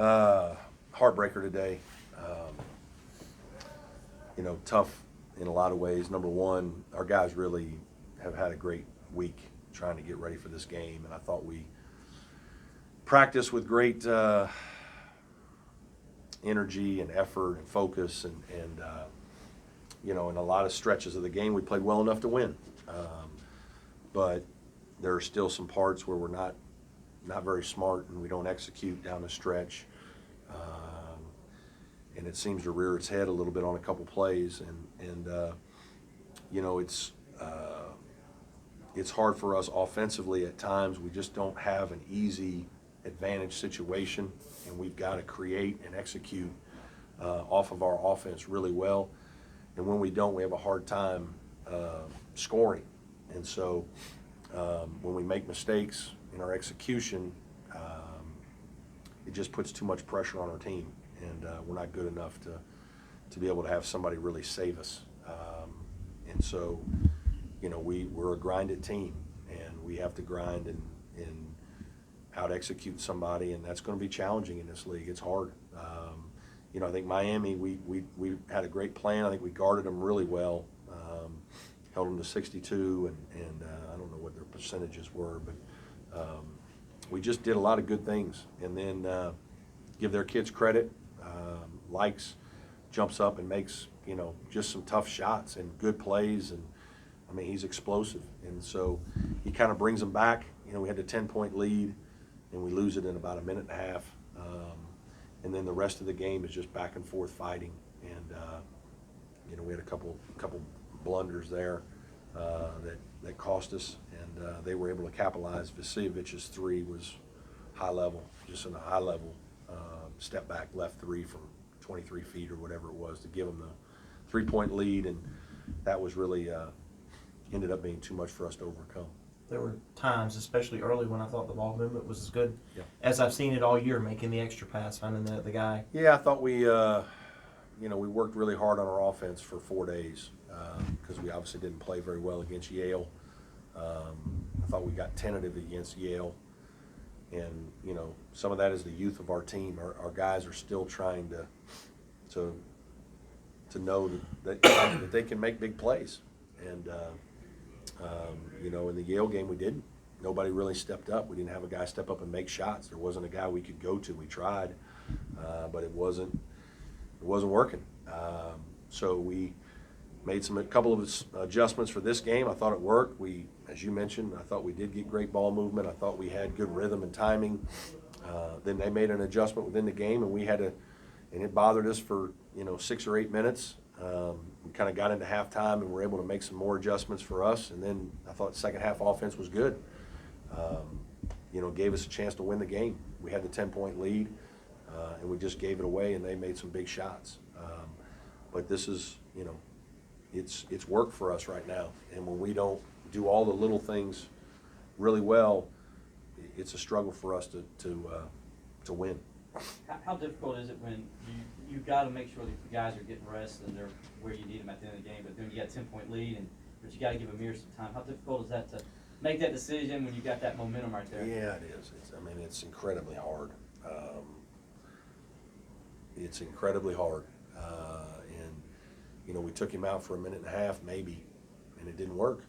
Heartbreaker today. Tough in a lot of ways. Number one, our guys really have had a great week trying to get ready for this game, and I thought we practiced with great energy and effort and focus, and in a lot of stretches of the game, we played well enough to win. But there are still some parts where we're not very smart and we don't execute down the stretch. And it seems to rear its head a little bit on a couple plays, and it's hard for us offensively at times. We just don't have an easy advantage situation, and we've got to create and execute off of our offense really well. And when we don't, we have a hard time scoring. And so when we make mistakes in our execution, it just puts too much pressure on our team, and we're not good enough to be able to have somebody really save us. And so, we're a grinded team, and we have to grind and out execute somebody, and that's going to be challenging in this league. It's hard. I think Miami, we had a great plan. I think we guarded them really well, held them to 62, and I don't know what their percentages were, but we just did a lot of good things. And then give their kids credit. Likes jumps up and makes just some tough shots and good plays, and I mean, he's explosive, and so he kind of brings them back. We had a 10-point lead, and we lose it in about a minute and a half. And then the rest of the game is just back and forth fighting, and we had a couple blunders there that cost us, and they were able to capitalize. Vasilievic's three was high level, just in a high level step back left three from 23 feet or whatever it was to give them the 3-point lead, and that was really ended up being too much for us to overcome. There were times, especially early, when I thought the ball movement was as good Yeah. as I've seen it all year, making the extra pass, finding the guy. Yeah, I thought we worked really hard on our offense for 4 days because we obviously didn't play very well against Yale. I thought we got tentative against Yale, and some of that is the youth of our team. Our guys are still trying to know that they can make big plays, and in the Yale game we didn't. Nobody really stepped up. We didn't have a guy step up and make shots. There wasn't a guy we could go to. We tried, but it wasn't working. So we made a couple of adjustments for this game. I thought it worked. As you mentioned, I thought we did get great ball movement. I thought we had good rhythm and timing. Then they made an adjustment within the game, and and it bothered us for 6 or 8 minutes. We kind of got into halftime and were able to make some more adjustments for us. And then I thought the second half offense was good. Gave us a chance to win the game. We had the 10-point lead, and we just gave it away, and they made some big shots. But this is, it's work for us right now. And when we don't do all the little things really well, it's a struggle for us to win. How difficult is it when you got to make sure that the guys are getting rest and they're where you need them at the end of the game, but then you got a 10-point lead, but you got to give Amir some time. How difficult is that to make that decision when you got that momentum right there? Yeah, it is. It's incredibly hard. It's incredibly hard. And we took him out for a minute and a half maybe, and it didn't work.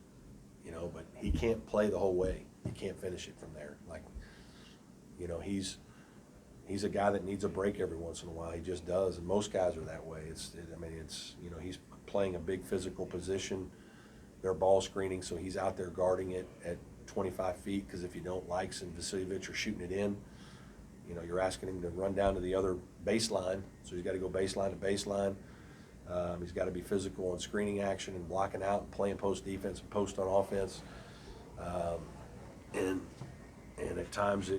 But he can't play the whole way. He can't finish it from there. He's a guy that needs a break every once in a while. He just does, and most guys are that way. He's playing a big physical position. They're ball screening, so he's out there guarding it at 25 feet because if you don't, Likes and Vasiljevic are shooting it in. You're asking him to run down to the other baseline, so he's got to go baseline to baseline. He's got to be physical on screening action and blocking out and playing post defense and post on offense. And at times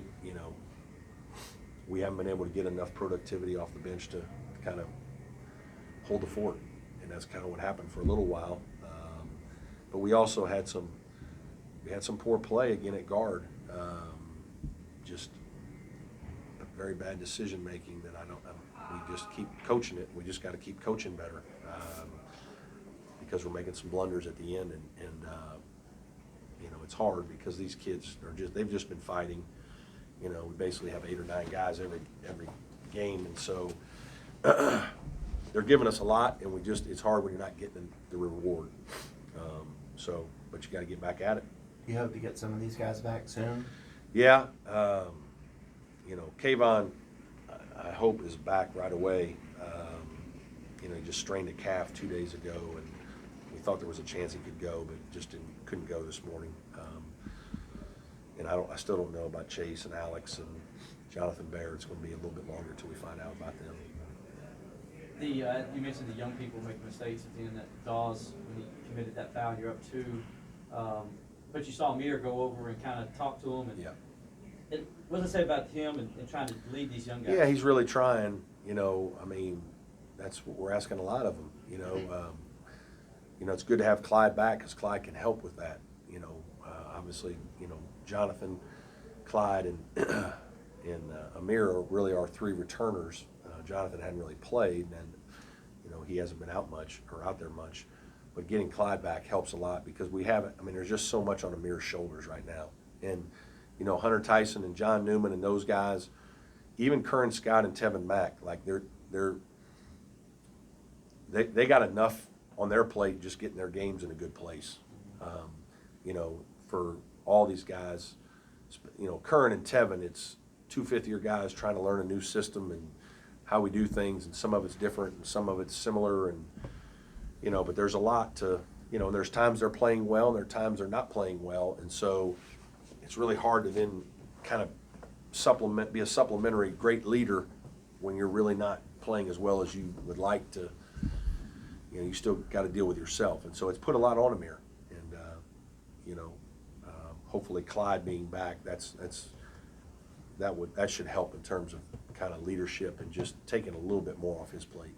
we haven't been able to get enough productivity off the bench to kind of hold the fort, and that's kind of what happened for a little while. But we also had some poor play again at guard, just very bad decision making that we just keep coaching it. We just got to keep coaching better because we're making some blunders at the end, and it's hard because these kids they've just been fighting. We basically have 8 or 9 guys every game. And so they're giving us a lot, and it's hard when you're not getting the reward. But you got to get back at it. You hope to get some of these guys back soon? Yeah, Kayvon, I hope is back right away. He just strained a calf 2 days ago, and we thought there was a chance he could go, but just couldn't go this morning. And I still don't know about Chase and Alex and Jonathan Baird. It's going to be a little bit longer until we find out about them. You mentioned the young people making mistakes at the end. That Dawes, when he committed that foul, you're up 2. But you saw Amir go over and kind of talk to him. And Yeah. What does it say about him and trying to lead these young guys? Yeah, he's really trying. That's what we're asking a lot of him. It's good to have Clyde back because Clyde can help with that. Obviously, Jonathan, Clyde, and Amir are really our 3 returners. Jonathan hadn't really played, and he hasn't been out there much. But getting Clyde back helps a lot because there's just so much on Amir's shoulders right now. And Hunter Tyson and John Newman and those guys, even Curran Scott and Tevin Mack, like they got enough on their plate just getting their games in a good place. For all these guys, Curran and Tevin, it's 2 fifth-year guys trying to learn a new system and how we do things, and some of it's different and some of it's similar, and but there's a lot to, there's times they're playing well and there are times they're not playing well, and so it's really hard to then kind of be a supplementary great leader when you're really not playing as well as you would like to. You still got to deal with yourself, and so it's put a lot on Amir, and hopefully Clyde being back, that should help in terms of kind of leadership and just taking a little bit more off his plate.